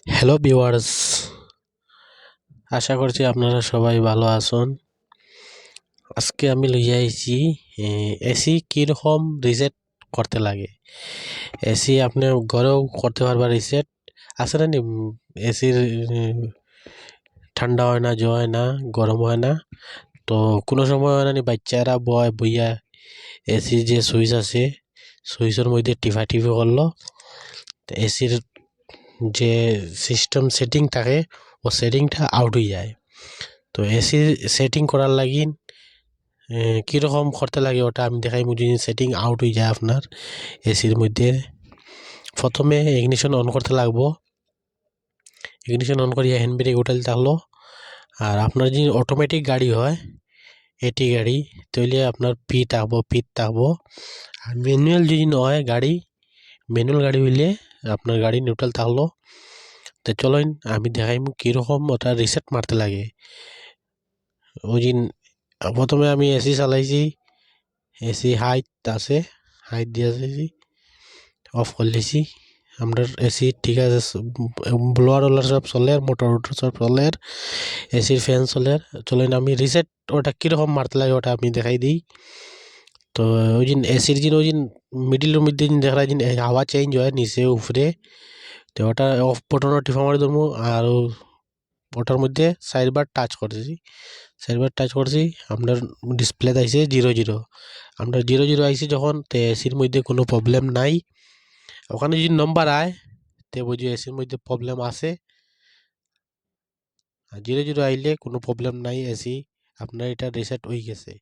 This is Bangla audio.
হ্যালো ভিউয়ার্স, আশা করছি আপনারা সবাই ভালো আছেন। আজকে আমি লইয়া আইছি এসি কিরকম রিসেট করতে লাগে। এসি আপনি ঘরেও করতে পারবা রিসেট। আছে না এসির ঠান্ডা হয় না, জ্বর হয় না, গরম হয় না। তো কোনো সময় হয় না বাচ্চারা বইয়া এসির যে সুইচ আছে সুইচের মধ্যে টিপি করলো, এসির যে সিস্টেম সেটিং থাকে ও সেটিংটা আউট হয়ে যায়। তো এসি সেটিং করার লাগি কীরকম করতে লাগে ওটা আমি দেখাই। যদি সেটিং আউট হয়ে যায় আপনার এসির মধ্যে, প্রথমে ইগনিশন অন করতে লাগবো। ইগনিশন অন করিয়া হ্যান্ড ব্রেক উঠাইতে থাকলো। আর আপনার যদি অটোমেটিক গাড়ি হয়, এটি গাড়ি, তাহলে আপনার পিত থাকবো। আর ম্যানুয়াল যদি নয় গাড়ি, ম্যানুয়াল গাড়ি হইলে আপনার গাড়ি নিউট্রাল থাকলো। তো চলেন আমি দেখাইম কীরকম ওটা রিসেট মারতে লাগে। ওই দিন প্রথমে আমি এসি চালাইছি, এসি হাইট আছে, হাইট দিয়েছি, অফ করে দিয়েছি। আমরা এসি ঠিক আছে, ব্লোয়ার ওলার সব চলে, মোটর সব চলে, এসির ফ্যান চলে। চলেন আমি রিসেট ওটা কীরকম মারতে লাগে ওটা আমি দেখাই দিই। তো ওই দিন এসির দিন ওই দিন মিডিলের মধ্যে দেখা দিন হাওয়া চেঞ্জ হয় নিচে উপরে, তো ওটা অফ বটনও টিপা মারি দেবো। আর ওটার মধ্যে চারবার টাচ করছি, আপনার ডিসপ্লে আইছে 0 0। আমরা 0 0 আইছে যখন, তো এসির মধ্যে কোনো প্রবলেম নাই। ওখানে যদি নম্বর আয় তে বুঝি এসির মধ্যে প্রবলেম আছে। আর 0 0 আইলে কোনো প্রবলেম নাই, এসি আপনার এটা রিসেট হয়ে গেছে।